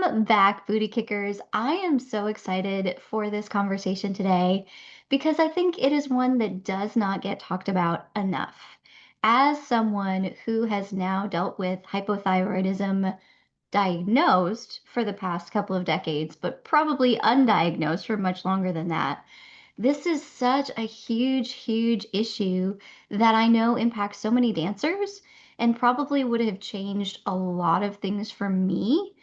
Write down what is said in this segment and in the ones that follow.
Welcome back, Booty Kickers. I am so excited for this conversation today because I think it is one that does not get talked about enough. As someone who has now dealt with hypothyroidism diagnosed for the past couple of decades, but probably undiagnosed for much longer than that, this is such a huge, huge issue that I know impacts so many dancers and probably would have changed a lot of things for me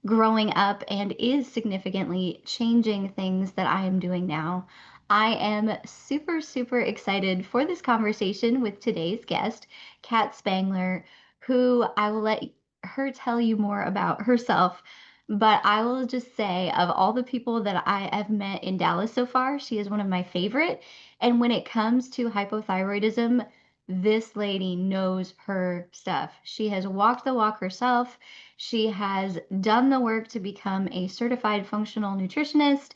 growing up and is significantly changing things that I am doing now. I am super, super excited for this conversation with today's guest, Kat Spangler, who I will let her tell you more about herself. But I will just say, of all the people that I have met in Dallas so far, she is one of my favorite. And when it comes to hypothyroidism, this lady knows her stuff. She has walked the walk herself. She has done the work to become a certified functional nutritionist.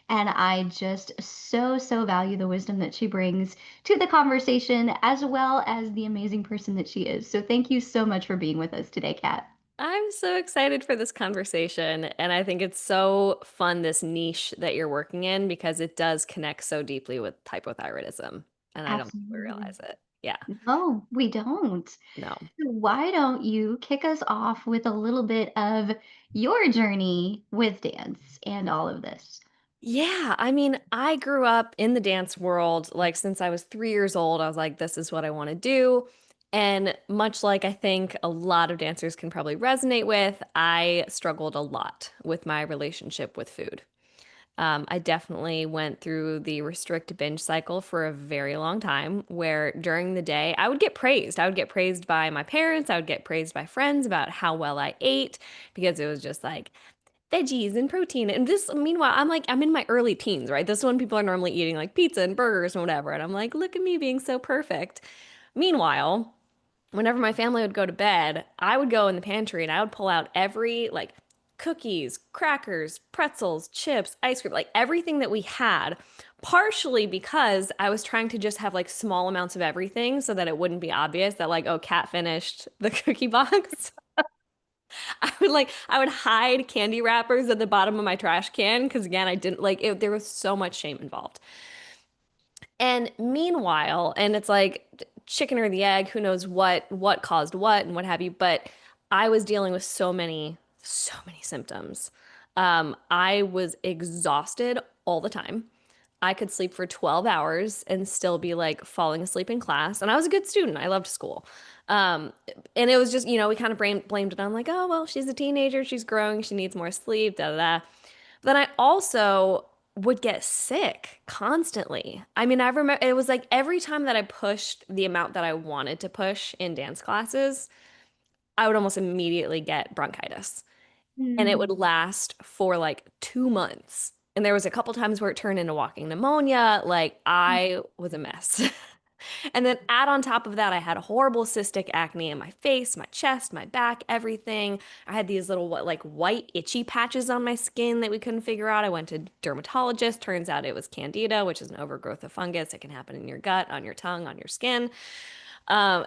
And I just so, so value the wisdom that she brings to the conversation, as well as the amazing person that she is. So thank you so much for being with us today, Kat. I'm so excited for this conversation. And I think it's so fun, this niche that you're working in, because it does connect so deeply with hypothyroidism. And I don't think we Absolutely. realize it. Yeah, No, we don't. no. Why don't you kick us off with a little bit of your journey with dance and all of this? Yeah, I mean, I grew up in the dance world. Like, since I was 3 years old, I was like, this is what I want to do. And much like I think a lot of dancers can probably resonate with, I struggled a lot with my relationship with food. I definitely went through the restrict binge cycle for a very long time, where during the day I would get praised. I would get praised by my parents. I would get praised by friends about how well I ate because it was just like veggies and protein. And this, meanwhile, I'm in my early teens, right? This is when people are normally eating like pizza and burgers and whatever. And I'm like, look at me being so perfect. Meanwhile, whenever my family would go to bed, I would go in the pantry and I would pull out every like cookies, crackers, pretzels, chips, ice cream, like everything that we had, partially because I was trying to just have like small amounts of everything so that it wouldn't be obvious that like, oh, Kat finished the cookie box. I would hide candy wrappers at the bottom of my trash can because again, I didn't like it, there was so much shame involved. And meanwhile, and it's like chicken or the egg, who knows what caused what and what have you, but I was dealing with so many symptoms. I was exhausted all the time. I could sleep for 12 hours and still be like falling asleep in class. And I was a good student. I loved school. Um, and it was just, we kind of blamed it on like, oh, well, she's a teenager. She's growing. She needs more sleep, da da da. But then I also would get sick constantly. I mean, I remember it was like every time that I pushed the amount that I wanted to push in dance classes, I would almost immediately get bronchitis. And it would Hmm. last for like 2 months. And there was a couple times where it turned into walking pneumonia. Like I was a mess. And then add on top of that, I had horrible cystic acne in my face, my chest, my back, everything. I had these little like white itchy patches on my skin that we couldn't figure out. I went to dermatologist. Turns out it was candida, which is an overgrowth of fungus. It can happen in your gut, on your tongue, on your skin. Um,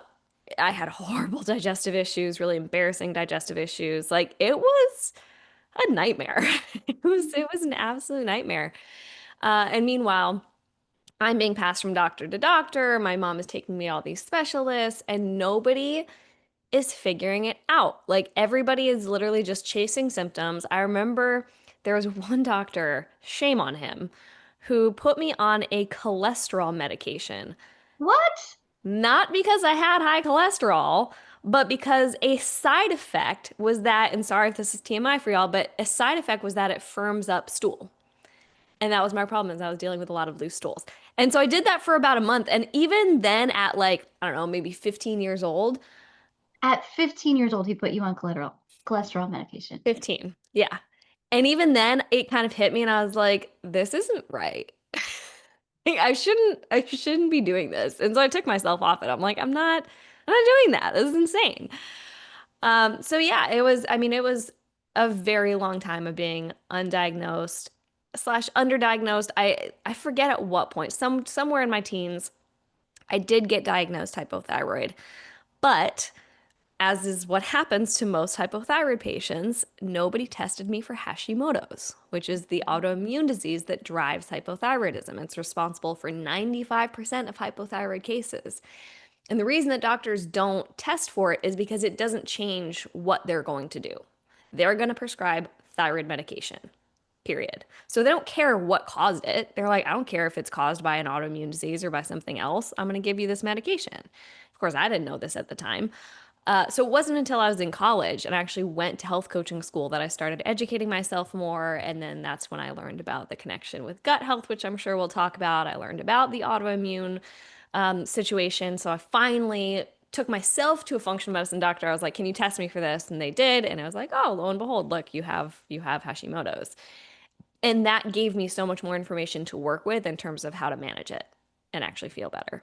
I had horrible digestive issues, really embarrassing digestive issues. Like it was a nightmare. It was an absolute nightmare. And meanwhile, I'm being passed from doctor to doctor. My mom is taking me to all these specialists, and nobody is figuring it out. Like everybody is literally just chasing symptoms. I remember there was one doctor, shame on him, who put me on a cholesterol medication. What? Not because I had high cholesterol, but because a side effect was that, and sorry if this is TMI for y'all, but a side effect was that it firms up stool. And that was my problem is I was dealing with a lot of loose stools. And so I did that for about a month. And even then at like, I don't know, maybe 15 years old, At 15 years old, he put you on cholesterol medication. 15. Yeah. And even then it kind of hit me and I was like, this isn't right. Like, I shouldn't be doing this. And so I took myself off it. I'm not doing that. This is insane. So yeah, it was a very long time of being undiagnosed slash underdiagnosed. I forget at what point, somewhere in my teens, I did get diagnosed hypothyroid, but as is what happens to most hypothyroid patients, nobody tested me for Hashimoto's, which is the autoimmune disease that drives hypothyroidism. It's responsible for 95% of hypothyroid cases. And the reason that doctors don't test for it is because it doesn't change what they're going to do. They're going to prescribe thyroid medication, period. So they don't care what caused it. They're like, I don't care if it's caused by an autoimmune disease or by something else. I'm going to give you this medication. Of course, I didn't know this at the time. So it wasn't until I was in college and I actually went to health coaching school that I started educating myself more. And then that's when I learned about the connection with gut health, which I'm sure we'll talk about. I learned about the autoimmune situation. So I finally took myself to a functional medicine doctor. I was like, "Can you test me for this?" And they did, and I was like, "Oh, lo and behold, look, you have Hashimoto's." And that gave me so much more information to work with in terms of how to manage it and actually feel better.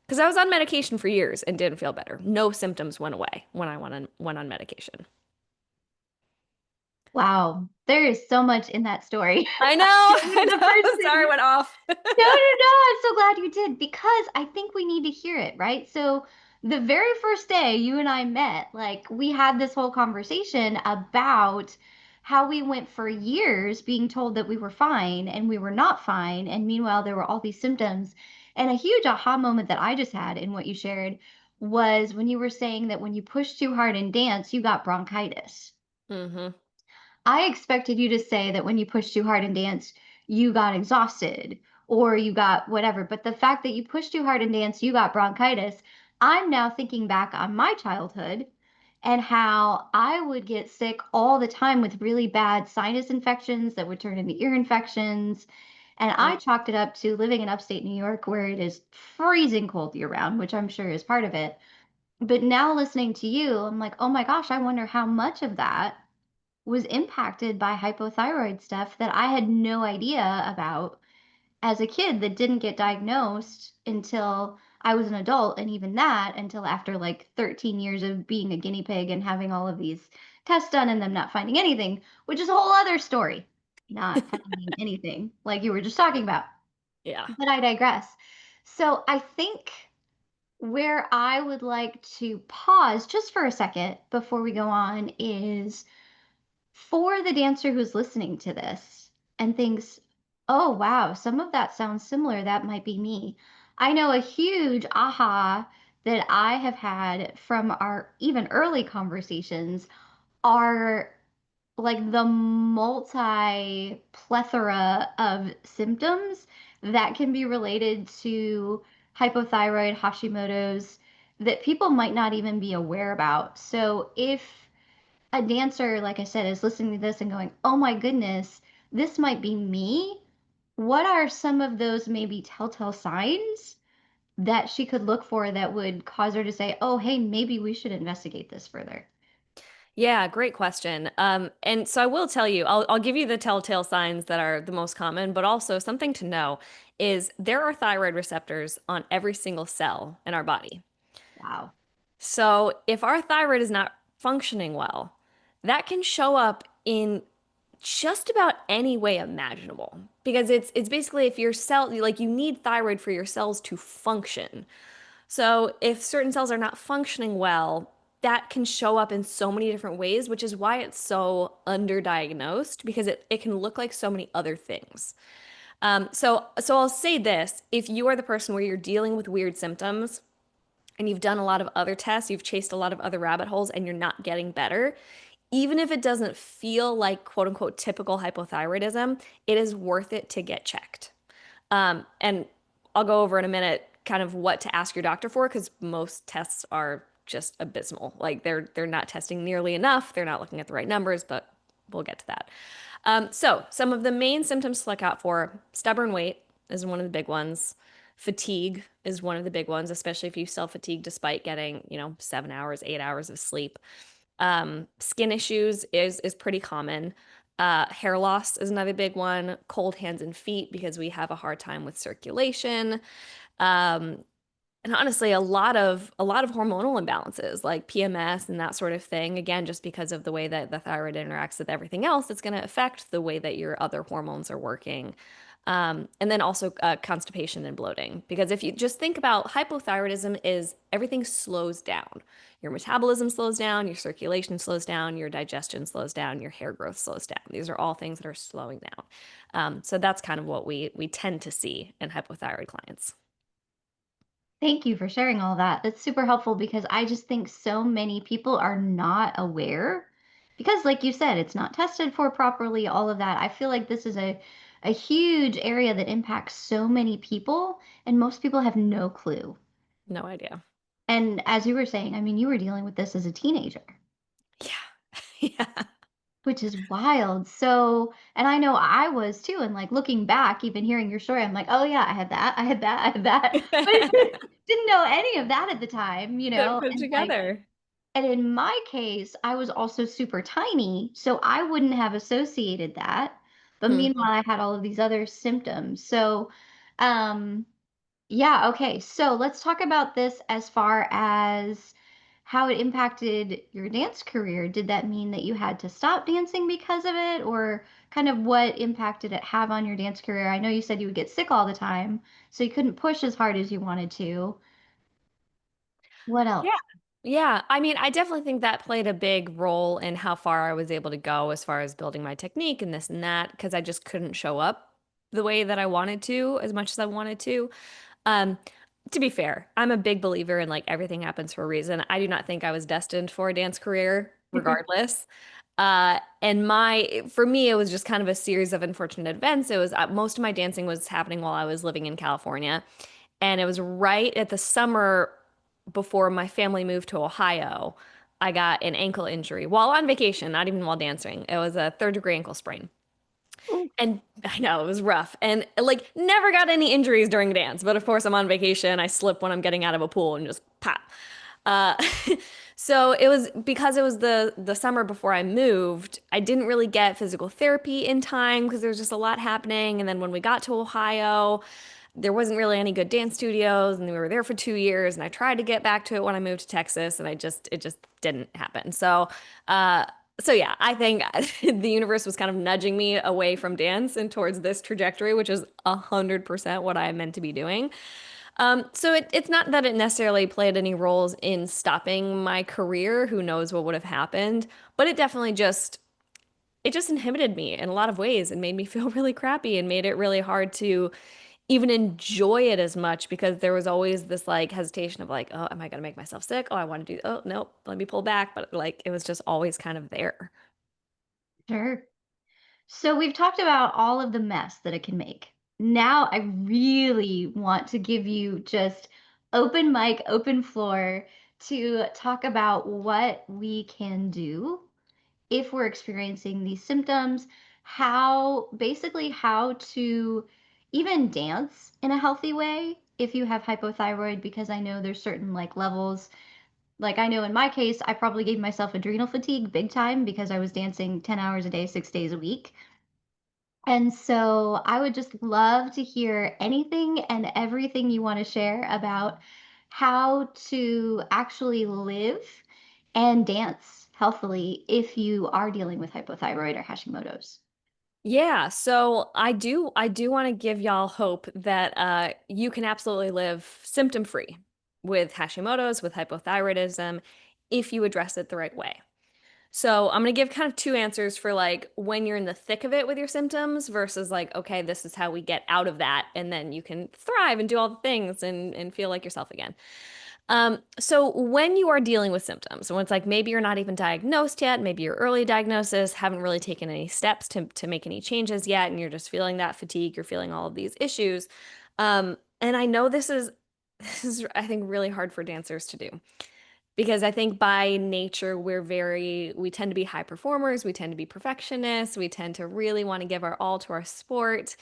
Because I was on medication for years and didn't feel better. No symptoms went away when I went on medication. Wow, there is so much in that story. I know, Being I the know. Sorry, I person went off. No, no, no. I'm so glad you did because I think we need to hear it, right? So, the very first day you and I met, like, we had this whole conversation about how we went for years being told that we were fine and we were not fine. And meanwhile, there were all these symptoms. And a huge aha moment that I just had in what you shared was when you were saying that when you push too hard in dance, you got bronchitis. Hmm. I expected you to say that when you pushed too hard in dance, you got exhausted or you got whatever. But the fact that you pushed too hard in dance, you got bronchitis. I'm now thinking back on my childhood and how I would get sick all the time with really bad sinus infections that would turn into ear infections. And I chalked it up to living in upstate New York where it is freezing cold year round, which I'm sure is part of it. But now listening to you, I'm like, oh my gosh, I wonder how much of that was impacted by hypothyroid stuff that I had no idea about as a kid that didn't get diagnosed until I was an adult, and even that until after like 13 years of being a guinea pig and having all of these tests done and them not finding anything, which is a whole other story. Not finding anything like you were just talking about. Yeah. But I digress. So I think where I would like to pause just for a second before we go on is for the dancer who's listening to this and thinks, oh, wow, some of that sounds similar, that might be me. I know a huge aha that I have had from our even early conversations are like the multi plethora of symptoms that can be related to hypothyroid, Hashimoto's, that people might not even be aware about. So if a dancer, like I said, is listening to this and going, oh my goodness, this might be me. What are some of those maybe telltale signs that she could look for that would cause her to say, oh, hey, maybe we should investigate this further? Yeah, great question. And so I will tell you, I'll give you the telltale signs that are the most common, but also something to know is there are thyroid receptors on every single cell in our body. Wow. So if our thyroid is not functioning well, that can show up in just about any way imaginable because it's basically if your cell like you need thyroid for your cells to function. So if certain cells are not functioning well, that can show up in so many different ways, which is why it's so underdiagnosed because it can look like so many other things. So I'll say this, if you are the person where you're dealing with weird symptoms and you've done a lot of other tests, you've chased a lot of other rabbit holes and you're not getting better, even if it doesn't feel like quote unquote typical hypothyroidism, it is worth it to get checked. And I'll go over in a minute kind of what to ask your doctor for because most tests are just abysmal. Like they're not testing nearly enough. They're not looking at the right numbers, but we'll get to that. So some of the main symptoms to look out for: stubborn weight is one of the big ones. Fatigue is one of the big ones, especially if you still fatigue despite getting, 7 hours, 8 hours of sleep. Skin issues is pretty common. Hair loss is another big one. Cold hands and feet because we have a hard time with circulation. Um, and honestly, a lot of hormonal imbalances like PMS and that sort of thing. Again, just because of the way that the thyroid interacts with everything else, it's going to affect the way that your other hormones are working. And then also constipation and bloating. Because if you just think about hypothyroidism is everything slows down. Your metabolism slows down, your circulation slows down, your digestion slows down, your hair growth slows down. These are all things that are slowing down. So that's kind of what we tend to see in hypothyroid clients. Thank you for sharing all that. That's super helpful because I just think so many people are not aware because like you said, it's not tested for properly, all of that. I feel like this is a huge area that impacts so many people and most people have no clue. No idea. And as you were saying, I mean, you were dealing with this as a teenager, Yeah. Yeah. which is wild. So, and I know I was too. And like looking back, even hearing your story, I'm like, oh yeah, I had that, I had that, I had that. But didn't know any of that at the time, That put and like together. and in my case, I was also super tiny, so I wouldn't have associated that. But Mhm. meanwhile, I had all of these other symptoms. So, um, yeah, okay. So let's talk about this as far as how it impacted your dance career. Did that mean that you had to stop dancing because of it, or kind of what impact did it have on your dance career? I know you said you would get sick all the time, so you couldn't push as hard as you wanted to. What Yeah. else? Yeah. I mean, I definitely think that played a big role in how far I was able to go as far as building my technique and this and that, because I just couldn't show up the way that I wanted to, as much as I wanted to. Um, to be fair, I'm a big believer in like everything happens for a reason. I do not think I was destined for a dance career, regardless. And for me, it was just kind of a series of unfortunate events. It was most of my dancing was happening while I was living in California. And it was right at the summer before my family moved to Ohio. I got an ankle injury while on vacation, not even while dancing. It was a third-degree ankle sprain. And I know it was rough. And like never got any injuries during dance, but of course I'm on vacation. I slip when I'm getting out of a pool and just pop. Uh, so it was because it was the summer before I moved, I didn't really get physical therapy in time because there was just a lot happening. And then when we got to Ohio, there wasn't really any good dance studios, and we were there for 2 years. And I tried to get back to it when I moved to Texas, and it just didn't happen. Uh, so yeah, I think the universe was kind of nudging me away from dance and towards this trajectory, which is 100% what I meant to be doing. So it's not that it necessarily played any roles in stopping my career. Who knows what would have happened? But it just inhibited me in a lot of ways and made me feel really crappy and made it really hard to even enjoy it as much because there was always this like hesitation of like, oh, am I gonna make myself sick? Oh, I want to do, oh, nope, let me pull back. But like it was just always kind of there. Sure. So we've talked about all of the mess that it can make. Now I really want to give you just open mic, open floor to talk about what we can do if we're experiencing these symptoms, how to even dance in a healthy way if you have hypothyroid, because I know there's certain like levels. Like I know in my case, I probably gave myself adrenal fatigue big time because I was dancing 10 hours a day, 6 days a week. And so I would just love to hear anything and everything you want to share about how to actually live and dance healthily if you are dealing with hypothyroid or Hashimoto's. Yeah, so I do want to give y'all hope that you can absolutely live symptom free with Hashimoto's, with hypothyroidism, if you address it the right way. So I'm gonna give kind of two answers for like when you're in the thick of it with your symptoms versus like, okay, this is how we get out of that, and then you can thrive and do all the things and feel like yourself again. So when you are dealing with symptoms, when it's like maybe you're not even diagnosed yet, maybe you're early diagnosis, haven't really taken any steps to make any changes yet, and you're just feeling that fatigue, you're feeling all of these issues. And I know this is I think really hard for dancers to do because I think by nature we tend to be high performers, we tend to be perfectionists, we tend to really want to give our all to our sport.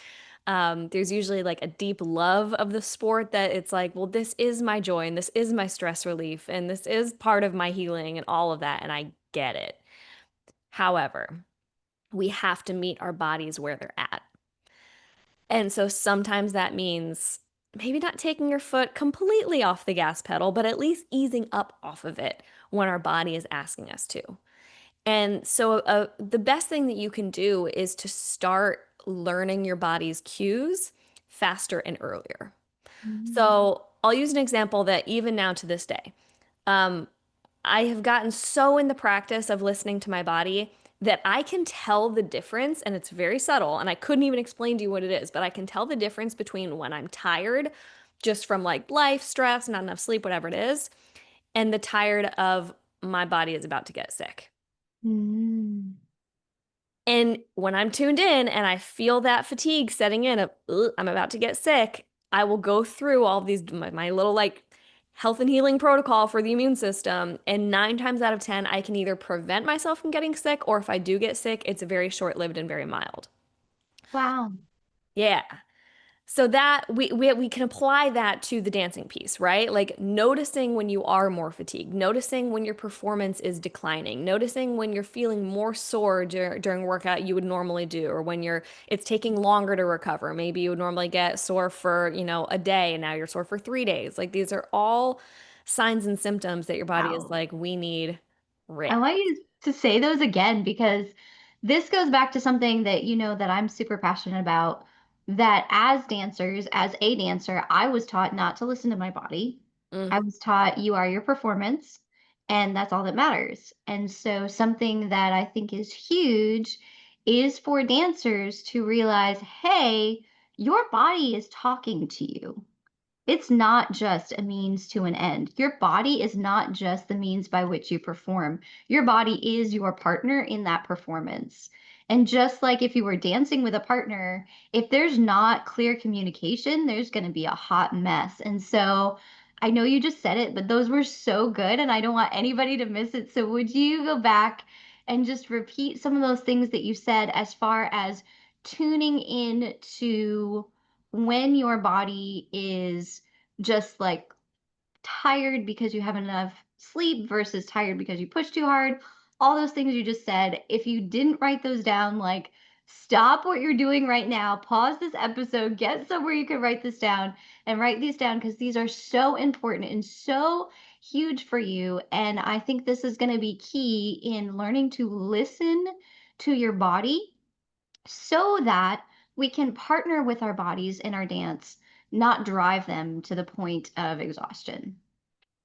There's usually like a deep love of the sport that it's like, well, this is my joy and this is my stress relief and this is part of my healing and all of that, and I get it. However, we have to meet our bodies where they're at. And so sometimes that means maybe not taking your foot completely off the gas pedal, but at least easing up off of it when our body is asking us to. And so the best thing that you can do is to start learning your body's cues faster and earlier. Mm. So I'll use an example that even now to this day, um, I have gotten so in the practice of listening to my body that I can tell the difference, and it's very subtle, and I couldn't even explain to you what it is, but I can tell the difference between when I'm tired, just from like life, stress, not enough sleep, whatever it is, and the tired of my body is about to get sick. Mm. And when I'm tuned in and I feel that fatigue setting in of, "Ugh, I'm about to get sick," I will go through all these, my little like health and healing protocol for the immune system. And 9 times out of 10, I can either prevent myself from getting sick, or if I do get sick, it's very short-lived and very mild. Wow. Yeah. So that we can apply that to the dancing piece, right? Like noticing when you are more fatigued, noticing when your performance is declining, noticing when you're feeling more sore during workout you would normally do, or when it's taking longer to recover. Maybe you would normally get sore for, a day and now you're sore for 3 days. Like these are all signs and symptoms that your body is Wow. like, we need I want rest. you to say those again because this goes back to something that you know that I'm super passionate about. That as dancers, as a dancer, I was taught not to listen to my body. I Mm. was taught you are your performance and that's all that matters. And so something that I think is huge is for dancers to realize, hey, your body is talking to you. It's not just a means to an end. Your body is not just the means by which you perform. Your body is your partner in that performance. And just like if you were dancing with a partner, if there's not clear communication, there's going to be a hot mess. And so I know you just said it, but those were so good and I don't want anybody to miss it. So would you go back and just repeat some of those things that you said as far as tuning in to when your body is just like tired because you haven't enough sleep versus tired because you push too hard, all those things you just said. If you didn't write those down, like stop what you're doing right now, pause this episode, get somewhere you can write this down and write these down because these are so important and so huge for you. And I think this is going to be key in learning to listen to your body so that we can partner with our bodies in our dance, not drive them to the point of exhaustion.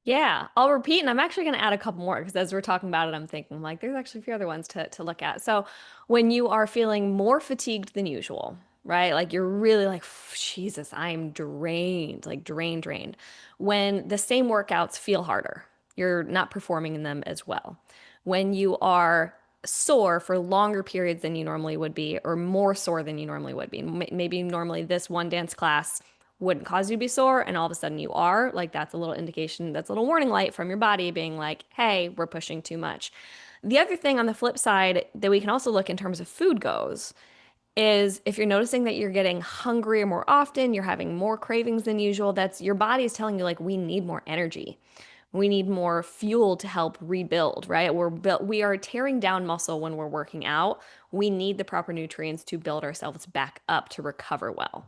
Yeah, I'll repeat, and I'm actually going to add a couple more because as we're talking about it, I'm thinking like there's actually a few other ones to look at. So when you are feeling more fatigued than usual, right? Like you're really like, Jesus, I'm drained, like drained, drained. When the same workouts feel harder, you're not performing in them as well. When you are sore for longer periods than you normally would be, or more sore than you normally would be. Maybe normally this one dance class wouldn't cause you to be sore and all of a sudden you are, like that's a little indication, that's a little warning light from your body being like, hey, we're pushing too much. The other thing on the flip side that we can also look in terms of food goes is if you're noticing that you're getting hungrier more often, you're having more cravings than usual, that's your body is telling you like we need more energy. We need more fuel to help rebuild, right? We are tearing down muscle when we're working out. We need the proper nutrients to build ourselves back up to recover well.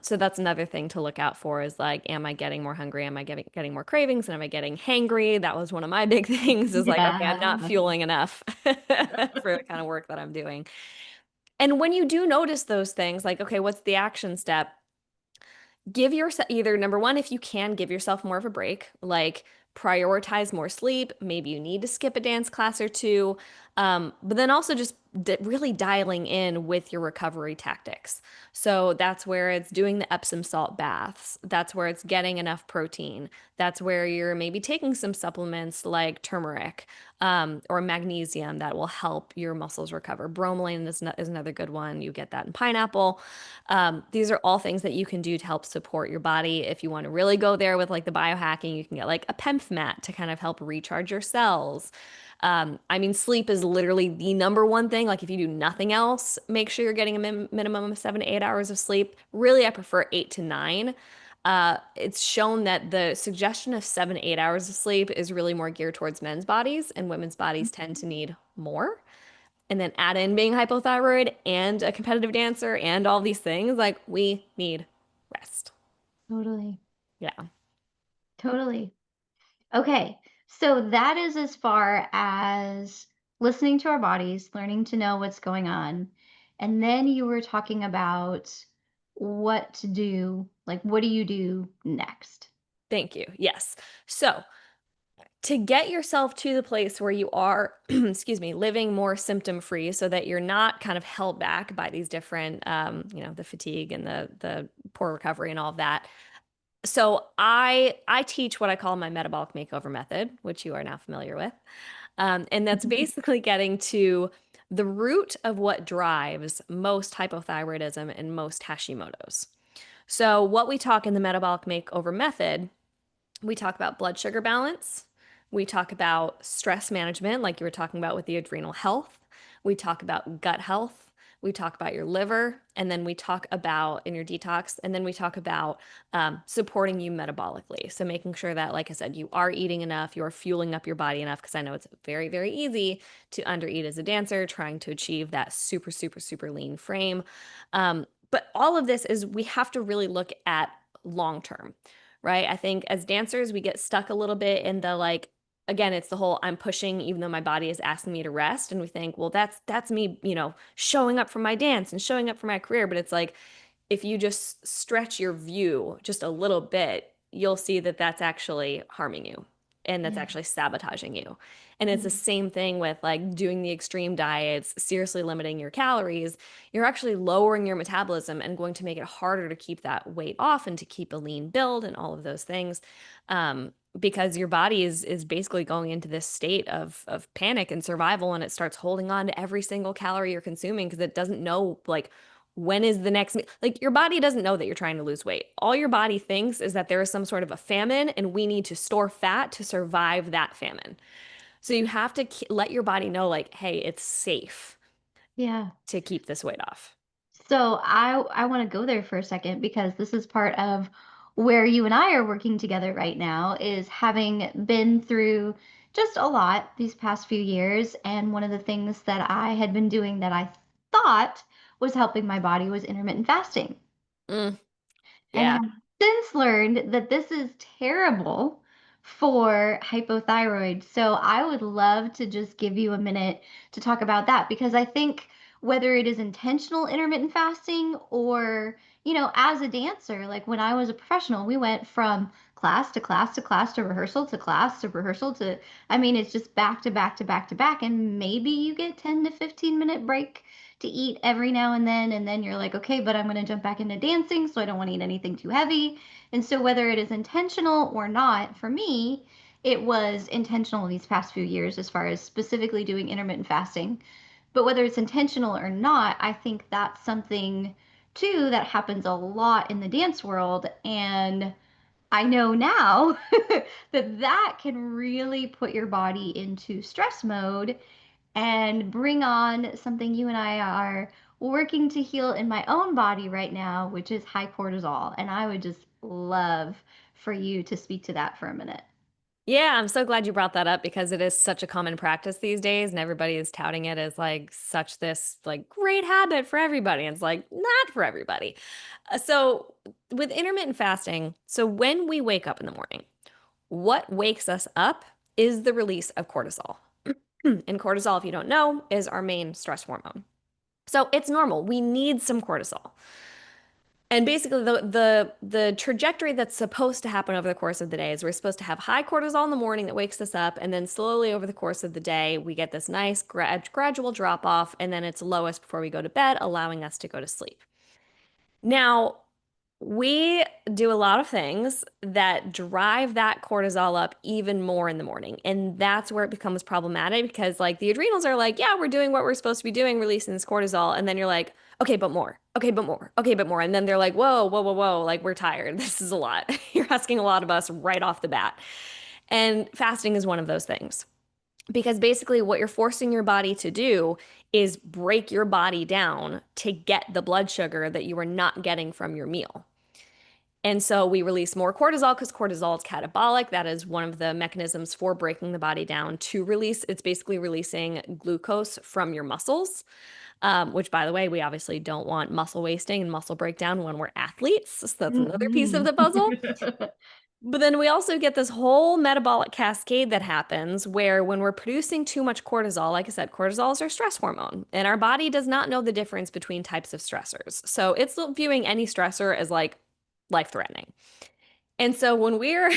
So that's another thing to look out for is like, am I getting more hungry? Am I getting more cravings? And am I getting hangry? That was one of my big things is like, okay, I'm not Yeah, fueling enough for the kind of work that I'm doing. And when you do notice those things, like, okay, what's the action step? Give yourself either number one, if you can, give yourself more of a break, like prioritize more sleep. Maybe you need to skip a dance class or two. But then also just really dialing in with your recovery tactics. So that's where it's doing the Epsom salt baths. That's where it's getting enough protein. That's where you're maybe taking some supplements like turmeric or magnesium that will help your muscles recover. Bromelain is another good one. You get that in pineapple. These are all things that you can do to help support your body. If you want to really go there with like the biohacking, you can get like a PEMF mat to kind of help recharge your cells. I mean, sleep is literally the number one thing. Like, if you do nothing else, make sure you're getting a minimum of 7 to 8 hours of sleep. Really, I prefer 8 to 9. It's shown that the suggestion of 7 to 8 hours of sleep is really more geared towards men's bodies, and women's bodies tend to need more. And then add in being hypothyroid and a competitive dancer and all these things, like we need rest. totally. Yeah. Totally. Okay. So that is as far as listening to our bodies, learning to know what's going on. And then you were talking about what to do, like, what do you do next? Thank you. Yes. So, to get yourself to the place where you are, excuse me, living more symptom free so that you're not kind of held back by these different, the fatigue and the poor recovery and all of that. So I teach what I call my metabolic makeover method, which you are now familiar with. And that's basically getting to the root of what drives most hypothyroidism and most Hashimoto's. So, what we talk in the metabolic makeover method, we talk about blood sugar balance. We talk about stress management, like you were talking about with the adrenal health. We talk about gut health. We talk about your liver. And then we talk about in your detox. And then we talk about supporting you metabolically. So making sure that, like I said, you are eating enough, you're fueling up your body enough. Because I know it's very, very easy to undereat as a dancer, trying to achieve that super, super, super lean frame. But all of this is we have to really look at long term, right? I think as dancers, we get stuck a little bit in the like, again, it's the whole I'm pushing even though my body is asking me to rest. And we think, well, that's me, showing up for my dance and showing up for my career. But it's like if you just stretch your view just a little bit, you'll see that that's actually harming you and that's Yeah. actually sabotaging you. And it's the Mhm. same thing with like doing the extreme diets, seriously limiting your calories. You're actually lowering your metabolism and going to make it harder to keep that weight off and to keep a lean build and all of those things. Because your body is basically going into this state of panic and survival, and it starts holding on to every single calorie you're consuming because it doesn't know like when is the next like your body doesn't know that you're trying to lose weight. All your body thinks is that there is some sort of a famine and we need to store fat to survive that famine. So you have to let your body know like, hey, it's safe Yeah. to keep this weight off. So I want to go there for a second because this is part of where you and I are working together right now is having been through just a lot these past few years. And one of the things that I had been doing that I thought was helping my body was intermittent fasting. Mm, And yeah. have since learned that this is terrible for hypothyroid. So I would love to just give you a minute to talk about that because I think whether it is intentional intermittent fasting or, as a dancer, like when I was a professional, we went from class to class to class to rehearsal to class to rehearsal to, I mean, it's just back to back to back to back. And maybe you get 10 to 15-minute break to eat every now and then you're like, okay, but I'm going to jump back into dancing, so I don't want to eat anything too heavy. And so whether it is intentional or not, for me, it was intentional these past few years as far as specifically doing intermittent fasting. But whether it's intentional or not, I think that's something too that happens a lot in the dance world. And I know now that that can really put your body into stress mode and bring on something you and I are working to heal in my own body right now, which is high cortisol. And I would just love for you to speak to that for a minute. Yeah, I'm so glad you brought that up because it is such a common practice these days and everybody is touting it as like such this like great habit for everybody. And it's like not for everybody. So with intermittent fasting, so when we wake up in the morning, what wakes us up is the release of cortisol. And cortisol, if you don't know, is our main stress hormone. So it's normal. We need some cortisol. And basically the trajectory that's supposed to happen over the course of the day is we're supposed to have high cortisol in the morning that wakes us up, and then slowly over the course of the day, we get this nice gradual drop off, and then it's lowest before we go to bed, allowing us to go to sleep. Now, we do a lot of things that drive that cortisol up even more in the morning. And that's where it becomes problematic because, like, the adrenals are like, yeah, we're doing what we're supposed to be doing, releasing this cortisol. And then you're like, okay, but more. Okay, but more. Okay, but more. And then they're like, whoa, whoa, whoa, whoa. Like, we're tired. This is a lot. You're asking a lot of us right off the bat. And fasting is one of those things. Because basically, what you're forcing your body to do is break your body down to get the blood sugar that you are not getting from your meal. And so we release more cortisol because cortisol is catabolic. That is one of the mechanisms for breaking the body down to release. It's basically releasing glucose from your muscles, which, by the way, we obviously don't want muscle wasting and muscle breakdown when we're athletes. So that's another piece of Mm-mm. the puzzle. But then we also get this whole metabolic cascade that happens where when we're producing too much cortisol, like I said, cortisol is our stress hormone, and our body does not know the difference between types of stressors. So it's viewing any stressor as like life-threatening. And so when we're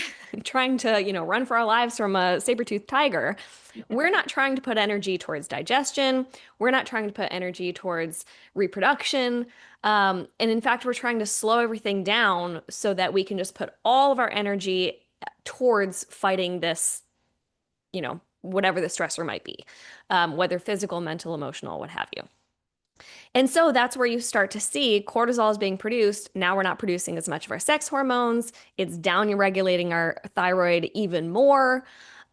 trying to, run for our lives from a saber-toothed tiger, we're not trying to put energy towards digestion. We're not trying to put energy towards reproduction. And in fact, we're trying to slow everything down so that we can just put all of our energy towards fighting this, whatever the stressor might be, whether physical, mental, emotional, what have you. And so that's where you start to see cortisol is being produced. Now we're not producing as much of our sex hormones. It's down regulating our thyroid even more.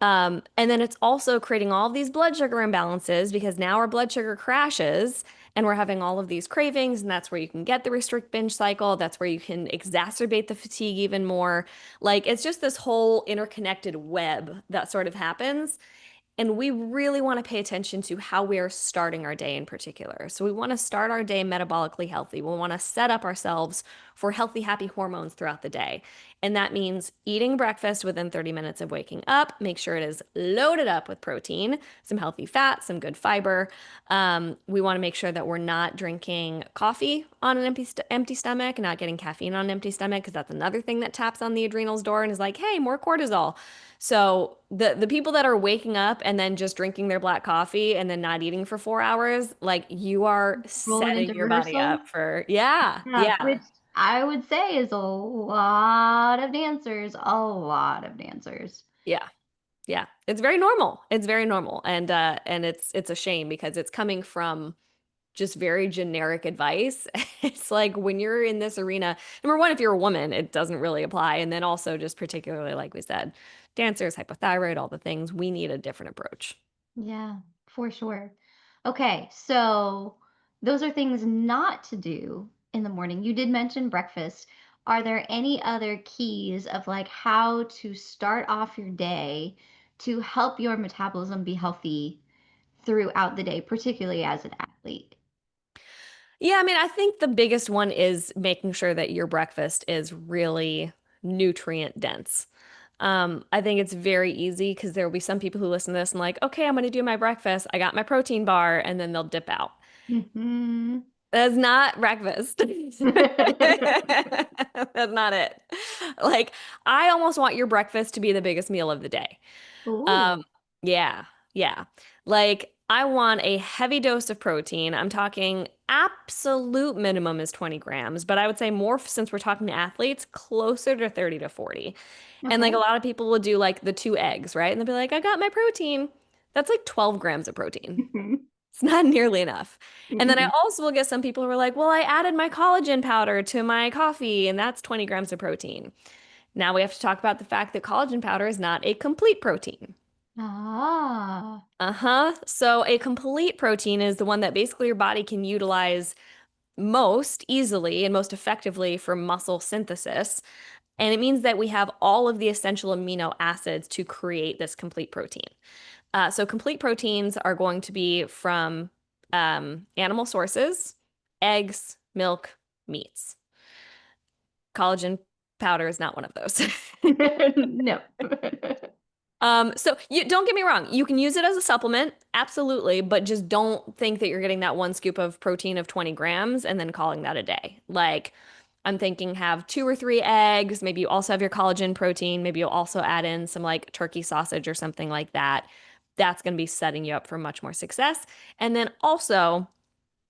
And then it's also creating all of these blood sugar imbalances because now our blood sugar crashes and we're having all of these cravings. And that's where you can get the restrict binge cycle. That's where you can exacerbate the fatigue even more. Like it's just this whole interconnected web that sort of happens. And we really want to pay attention to how we are starting our day in particular. So we want to start our day metabolically healthy. We want to set up ourselves for healthy, happy hormones throughout the day. And that means eating breakfast within 30 minutes of waking up. Make sure it is loaded up with protein, some healthy fat, some good fiber. We want to make sure that we're not drinking coffee on an empty stomach, not getting caffeine on an empty stomach, because that's another thing that taps on the adrenals door and is like, hey, more cortisol. So the people that are waking up and then just drinking their black coffee and then not eating for 4 hours, like you are Rolling setting into your body rehearsal. up for, yeah, Yeah, yeah, which I would say is a lot of dancers, a lot of dancers. yeah, yeah. It's very normal. It's very normal. And it's a shame because it's coming from just very generic advice. It's like when you're in this arena, number one, if you're a woman, it doesn't really apply. And then also just particularly like we said, dancers, hypothyroid, all the things, we need a different approach. Yeah, for sure. Okay, so those are things not to do in the morning. You did mention breakfast. Are there any other keys of like how to start off your day to help your metabolism be healthy throughout the day, particularly as an athlete? Yeah, I mean, I think the biggest one is making sure that your breakfast is really nutrient dense. I think it's very easy because there will be some people who listen to this and like, okay, I'm going to do my breakfast. I got my protein bar, and then they'll dip out. Hmm. That's not breakfast. That's not it. Like, I almost want your breakfast to be the biggest meal of the day. Um, Ooh. yeah, yeah. Like I want a heavy dose of protein. I'm talking absolute minimum is 20 grams, but I would say more since we're talking to athletes, closer to 30 to 40. And like a Okay. lot of people will do like the 2 eggs, right? And they'll be like, I got my protein. That's like 12 grams of protein. Mhm. It's not nearly enough. And then I Mhm. also will get some people who are like, well, I added my collagen powder to my coffee, and that's 20 grams of protein. Now we have to talk about the fact that collagen powder is not a complete protein. Ah. Uh-huh. So a complete protein is the one that basically your body can utilize most easily and most effectively for muscle synthesis. And it means that we have all of the essential amino acids to create this complete protein. So complete proteins are going to be from animal sources, eggs, milk, meats. Collagen powder is not one of those. No. So you don't get me wrong, you can use it as a supplement, absolutely, but just don't think that you're getting that one scoop of protein of 20 grams and then calling that a day. Like I'm thinking have 2 or 3 eggs, maybe you also have your collagen protein, maybe you'll also add in some like turkey sausage or something like that. That's going to be setting you up for much more success. And then also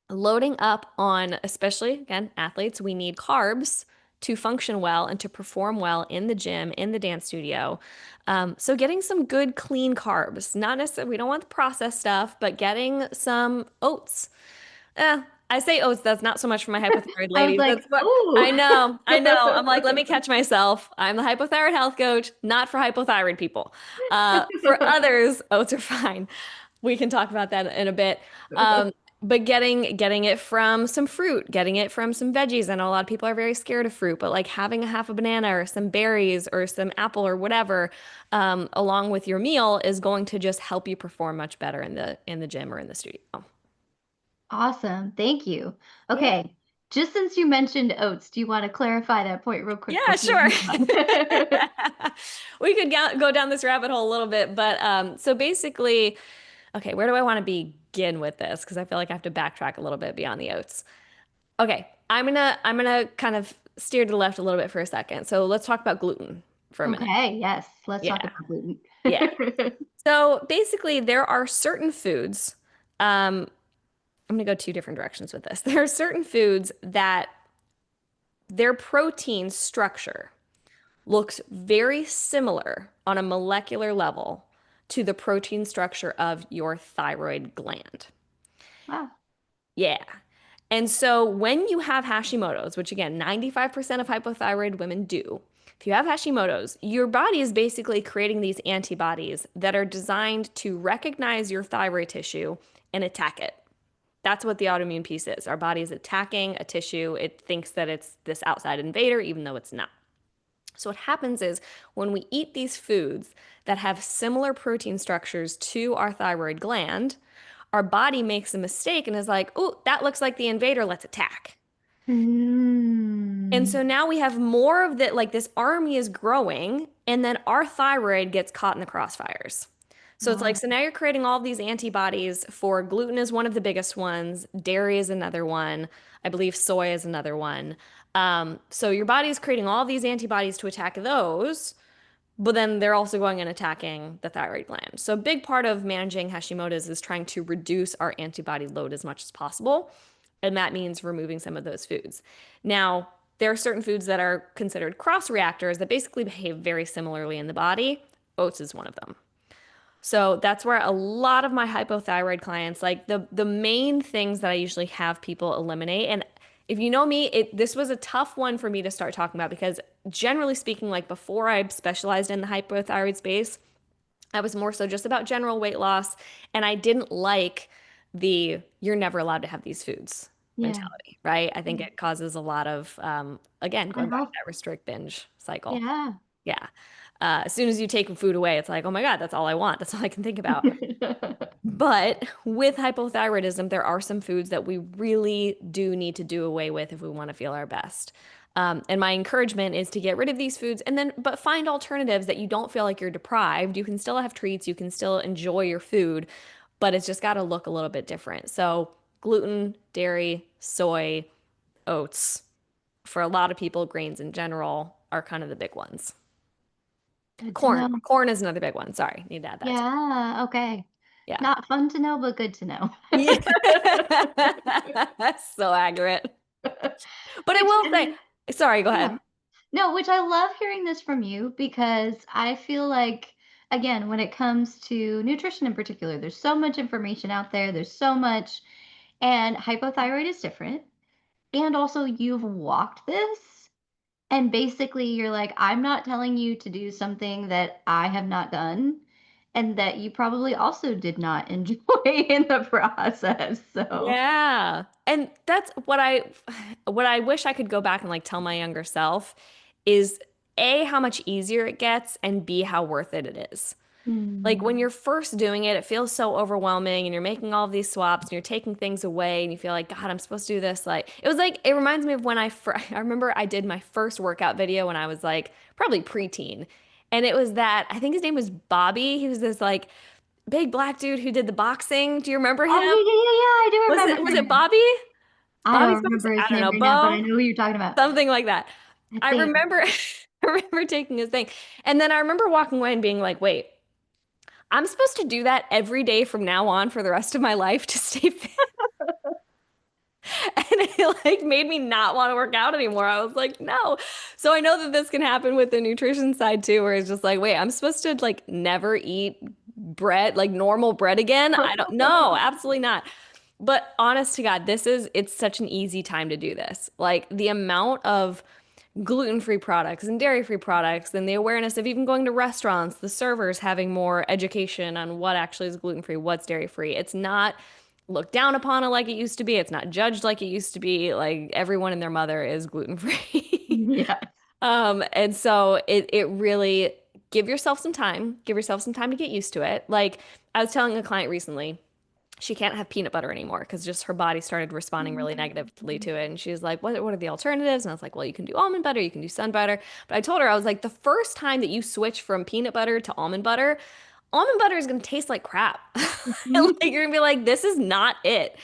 loading up on, especially again, athletes, we need carbs to function well and to perform well in the gym, in the dance studio. So getting some good clean carbs, not necessarily, we don't want the processed stuff, but getting some oats. I say oats, that's not so much for my hypothyroid I was ladies. like, That's what ooh. I know. I know. I'm like, let me catch myself. I'm the hypothyroid health coach, not for hypothyroid people. For others, oats are fine. We can talk about that in a bit. But getting it from some fruit, getting it from some veggies. I know a lot of people are very scared of fruit, but like having a half a banana or some berries or some apple or whatever, along with your meal is going to just help you perform much better in the gym or in the studio. Awesome. Thank you. Yeah. Okay. Just since you mentioned oats, do you want to clarify that point real quick Yeah, before we sure. move on? We could go down this rabbit hole a little bit, but so basically, okay, where do I want to begin with this? Because I feel like I have to backtrack a little bit beyond the oats. Okay, I'm gonna kind of steer to the left a little bit for a second. So let's talk about gluten for a minute. Okay, yes, let's talk Yeah, about gluten. yeah. So basically, there are certain foods. I'm gonna go two different directions with this. There are certain foods that their protein structure looks very similar on a molecular level to the protein structure of your thyroid gland. Wow. Yeah. And so when you have Hashimoto's, which again, 95% of hypothyroid women do, if you have Hashimoto's, your body is basically creating these antibodies that are designed to recognize your thyroid tissue and attack it. That's what the autoimmune piece is. Our body is attacking a tissue. It thinks that it's this outside invader, even though it's not. So what happens is when we eat these foods that have similar protein structures to our thyroid gland, our body makes a mistake and is like, "Oh, that looks like the invader, let's attack." And Mm. so now we have more of that, like this army is growing, and then our thyroid gets caught in the crossfires. So it's like, Wow. so now you're creating all of these antibodies for gluten is one of the biggest ones, dairy is another one, I believe soy is another one. So your body is creating all these antibodies to attack those, but then they're also going and attacking the thyroid gland. So a big part of managing Hashimoto's is trying to reduce our antibody load as much as possible. And that means removing some of those foods. Now, there are certain foods that are considered cross reactors that basically behave very similarly in the body. Oats is one of them. So that's where a lot of my hypothyroid clients, like the main things that I usually have people eliminate. And if you know me, this was a tough one for me to start talking about because generally speaking, like before I specialized in the hypothyroid space, I was more so just about general weight loss, and I didn't like the you're never allowed to have these foods Yeah. mentality, right? I think it causes a lot of, again, going back to Unhealthy. that restrict binge cycle. Yeah. Yeah. As soon as you take food away, it's like, oh my God, that's all I want. That's all I can think about. But with hypothyroidism, there are some foods that we really do need to do away with if we want to feel our best. And my encouragement is to get rid of these foods and then, but find alternatives that you don't feel like you're deprived. You can still have treats, you can still enjoy your food, but it's just got to look a little bit different. So, gluten, dairy, soy, oats, for a lot of people, grains in general are kind of the big ones. Good to Corn, know. corn is another big one. Sorry, need to add that too. Yeah, okay. Yeah. Not fun to know, but good to know. Yeah. So accurate. But I Which will say, and sorry, go yeah. ahead. No, which I love hearing this from you because I feel like, again, when it comes to nutrition in particular, there's so much information out there, there's so much, and hypothyroid is different. And also, you've walked this, and basically, you're like, I'm not telling you to do something that I have not done, and that you probably also did not enjoy in the process. So, Yeah. And that's what I wish I could go back and like tell my younger self is A, how much easier it gets, and B, how worth it is. Like when mm, you're first doing it, it feels so overwhelming and you're making all of these swaps and you're taking things away and you feel like, God, I'm supposed to do this. Like it was like it reminds me of when I remember I did my first workout video when I was like probably preteen. And it was that I think his name was Bobby. He was this like big black dude who did the boxing. Do you remember him? oh, yeah, yeah, yeah, yeah, I do remember Was it him. Bobby? I Bobby's don't boxing? remember I his don't name know, right now, but I Bo, know who you're talking about. something like that. I I think. remember I remember taking his thing. And then I remember walking away and being like, wait, I'm supposed to do that every day from now on for the rest of my life to stay fit. And it like made me not want to work out anymore. I was like, no. So I know that this can happen with the nutrition side too, where it's just like, wait, I'm supposed to like never eat bread, like normal bread again? I don't know, absolutely not. But honest to God, it's such an easy time to do this. Like the amount of gluten-free products and dairy-free products and the awareness of even going to restaurants, the servers having more education on what actually is gluten-free, what's dairy-free. It's not looked down upon like it used to be. It's not judged like it used to be. Like everyone and their mother is gluten-free. Yeah. And so it really give yourself some time to get used to it. Like I was telling a client recently, she can't have peanut butter anymore because just her body started responding really negatively to it. And she was like, what are the alternatives? And I was like, well, you can do almond butter, you can do sun butter. But I told her, I was like, the first time that you switch from peanut butter to almond butter is going to taste like crap. And like, you're going to be like, this is not it.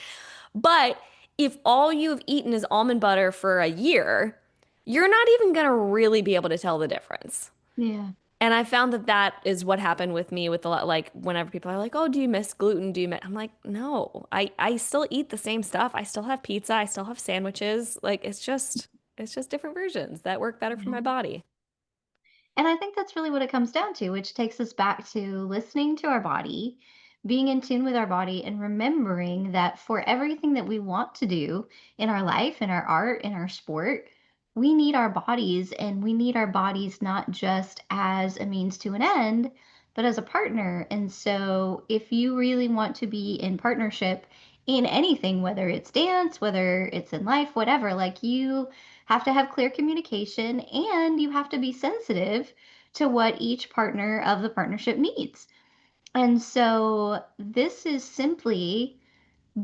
But if all you've eaten is almond butter for a year, you're not even going to really be able to tell the difference. Yeah. And I found that that is what happened with me with a lot, like whenever people are like, "Oh, do you miss gluten? Do you miss?" I'm like, "No. I still eat the same stuff. I still have pizza, I still have sandwiches. Like it's just different versions that work better for Yeah. my body." And I think that's really what it comes down to, which takes us back to listening to our body, being in tune with our body, and remembering that for everything that we want to do in our life, in our art, in our sport, we need our bodies, and we need our bodies not just as a means to an end, but as a partner. And so, if you really want to be in partnership in anything, whether it's dance, whether it's in life, whatever, like you have to have clear communication and you have to be sensitive to what each partner of the partnership needs. And so this is simply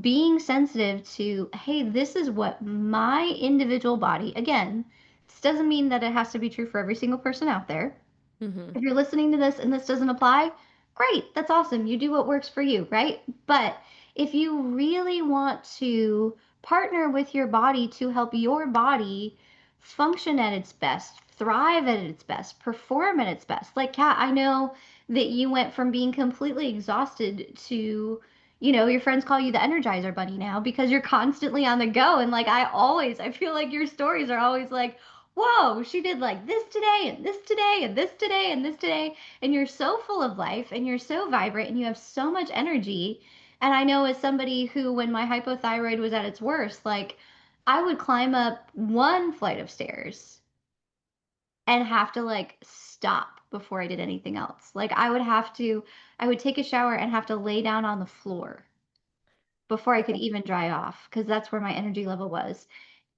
being sensitive to, hey, this is what my individual body, again, this doesn't mean that it has to be true for every single person out there. Hmm. If you're listening to this and this doesn't apply, great, that's awesome. You do what works for you, right? But if you really want to partner with your body to help your body function at its best, thrive at its best, perform at its best. Like Kat, I know that you went from being completely exhausted to, your friends call you the Energizer Bunny now because you're constantly on the go. And like I feel like your stories are always like, whoa, she did like this today and this today and this today and this today. And you're so full of life and you're so vibrant and you have so much energy. And I know as somebody who, when my hypothyroid was at its worst, like I would climb up one flight of stairs and have to like stop before I did anything else. Like I would take a shower and have to lay down on the floor before I could even dry off because that's where my energy level was.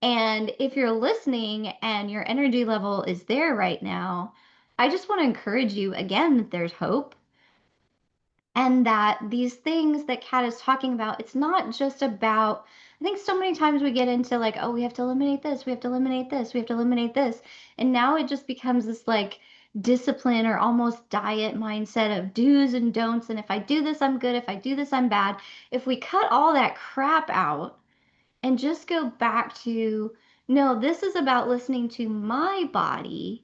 And if you're listening and your energy level is there right now, I just want to encourage you again that there's hope and that these things that Kat is talking about, it's not just about, I think so many times we get into like, oh, we have to eliminate this, we have to eliminate this, we have to eliminate this. And now it just becomes this like discipline or almost diet mindset of do's and don'ts. And if I do this, I'm good. If I do this, I'm bad. If we cut all that crap out, and just go back to no, this is about listening to my body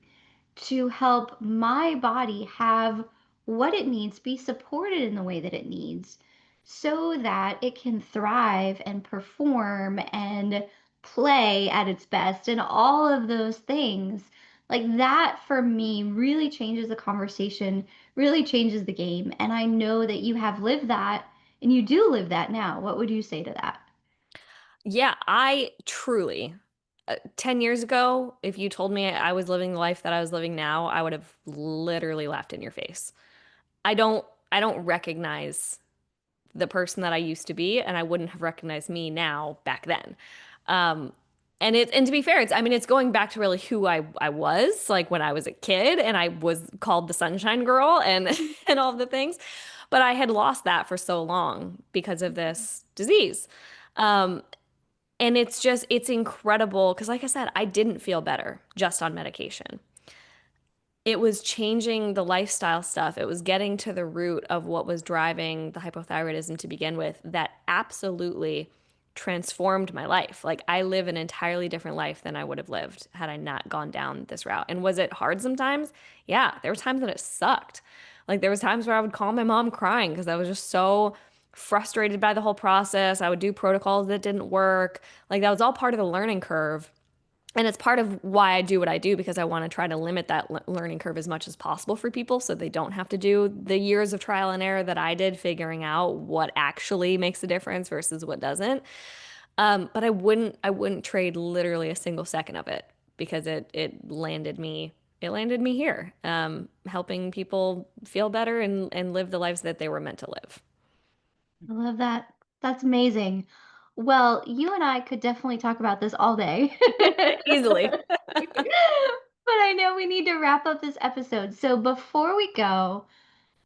to help my body have what it needs, be supported in the way that it needs, so that it can thrive and perform and play at its best and all of those things. Like that for me really changes the conversation, really changes the game. And I know that you have lived that and you do live that now. What would you say to that? Yeah, I truly, 10 years ago, if you told me I was living the life that I was living now, I would have literally laughed in your face. I don't recognize the person that I used to be, and I wouldn't have recognized me now back then. Um, and to be fair, it's going back to really who I was like when I was a kid, and I was called the Sunshine Girl and and all of the things, but I had lost that for so long because of this disease. Um, and it's incredible because, like I said, I didn't feel better just on medication. It was changing the lifestyle stuff. It was getting to the root of what was driving the hypothyroidism to begin with that absolutely transformed my life. Like I live an entirely different life than I would have lived had I not gone down this route. And was it hard sometimes? Yeah, there were times that it sucked. Like there was times where I would call my mom crying because I was just so frustrated by the whole process. I would do protocols that didn't work. Like that was all part of the learning curve. And it's part of why I do what I do because I want to try to limit that learning curve as much as possible for people so they don't have to do the years of trial and error that I did figuring out what actually makes a difference versus what doesn't. But I wouldn't trade literally a single second of it because it landed me here, helping people feel better and live the lives that they were meant to live. I love that. That's amazing. Well, you and I could definitely talk about this all day. Easily. But I know we need to wrap up this episode. So before we go,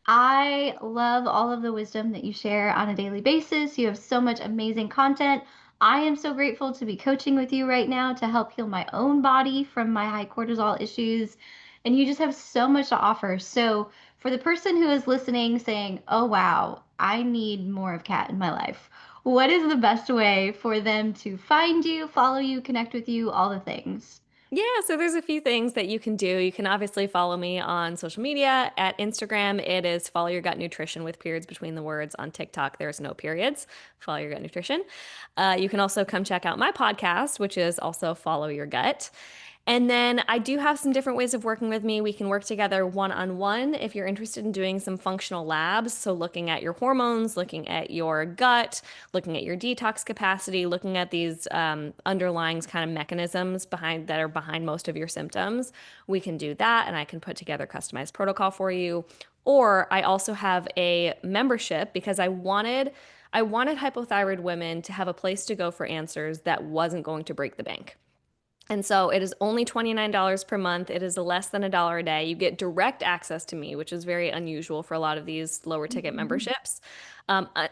I love all of the wisdom that you share on a daily basis. You have so much amazing content. I am so grateful to be coaching with you right now to help heal my own body from my high cortisol issues. And you just have so much to offer. So, for the person who is listening saying, oh, wow, I need more of Kat in my life, what is the best way for them to find you, follow you, connect with you, all the things? Yeah, so there's a few things that you can do. You can obviously follow me on social media. At Instagram, it is Follow Your Gut Nutrition with periods between the words. On TikTok, there's no periods. Follow Your Gut Nutrition. You can also come check out my podcast, which is also Follow Your Gut. And then I do have some different ways of working with me. We can work together one-on-one if you're interested in doing some functional labs. So looking at your hormones, looking at your gut, looking at your detox capacity, looking at these underlying kind of mechanisms behind that are behind most of your symptoms. We can do that, and I can put together a customized protocol for you. Or I also have a membership because I wanted hypothyroid women to have a place to go for answers that wasn't going to break the bank. And so it is only $29 per month. It is less than $1 a day. You get direct access to me, which is very unusual for a lot of these lower ticket Mhm. memberships.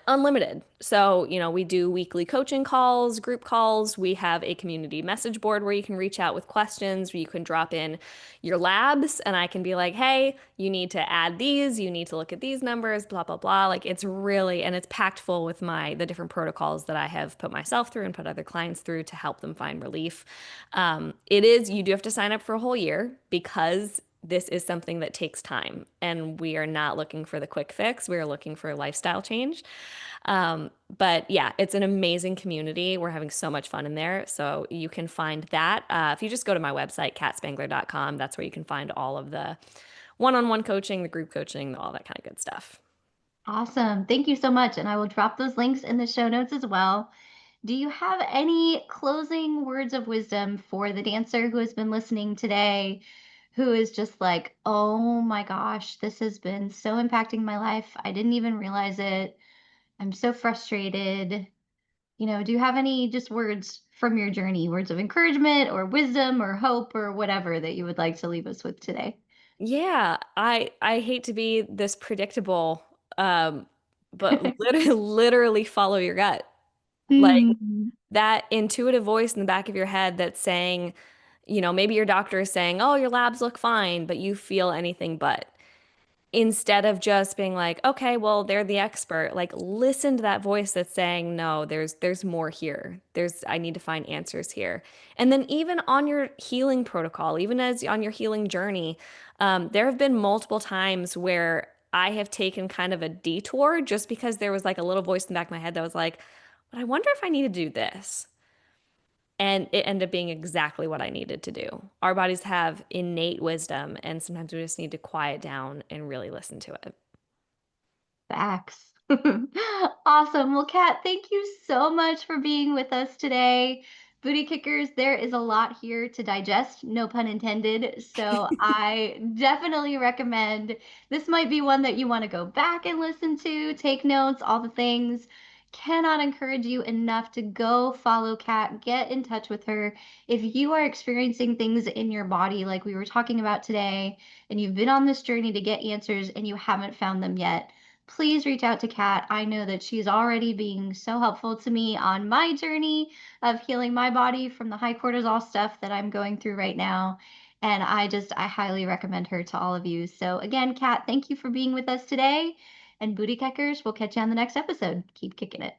Unlimited. So, we do weekly coaching calls, group calls. We have a community message board where you can reach out with questions, where you can drop in your labs, and I can be like, hey, you need to add these, you need to look at these numbers, blah, blah, blah. Like it's really, and it's packed full with the different protocols that I have put myself through and put other clients through to help them find relief. You do have to sign up for a whole year because this is something that takes time and we are not looking for the quick fix. We are looking for a lifestyle change. But yeah, it's an amazing community. We're having so much fun in there. So you can find that. If you just go to my website, katspangler.com, that's where you can find all of the one-on-one coaching, the group coaching, all that kind of good stuff. Awesome. Thank you so much. And I will drop those links in the show notes as well. Do you have any closing words of wisdom for the dancer who has been listening today, who is just like, oh my gosh, this has been so impacting my life. I didn't even realize it. I'm so frustrated. Do you have any just words from your journey, words of encouragement or wisdom or hope or whatever that you would like to leave us with today? Yeah, I hate to be this predictable, um, but literally follow your gut. Like Hmm. that intuitive voice in the back of your head that's saying, maybe your doctor is saying, "Oh, your labs look fine," but you feel anything but. Instead of just being like, "Okay, well, they're the expert." Like listen to that voice that's saying, "No, there's more here. I need to find answers here." And then even on your healing protocol, even as on your healing journey, there have been multiple times where I have taken kind of a detour just because there was like a little voice in the back of my head that was like, "But I wonder if I need to do this." And it ended up being exactly what I needed to do. Our bodies have innate wisdom, and sometimes we just need to quiet down and really listen to it. Facts. Awesome. Well, Kat, thank you so much for being with us today. Booty Kickers, there is a lot here to digest, no pun intended. So I definitely recommend this might be one that you want to go back and listen to, take notes, all the things. Cannot encourage you enough to go follow Kat, get in touch with her. If you are experiencing things in your body like we were talking about today, and you've been on this journey to get answers and you haven't found them yet, please reach out to Kat. I know that she's already being so helpful to me on my journey of healing my body from the high cortisol stuff that I'm going through right now. And I highly recommend her to all of you. So, again, Kat, thank you for being with us today. And Booty Keckers, we'll catch you on the next episode. Keep kicking it.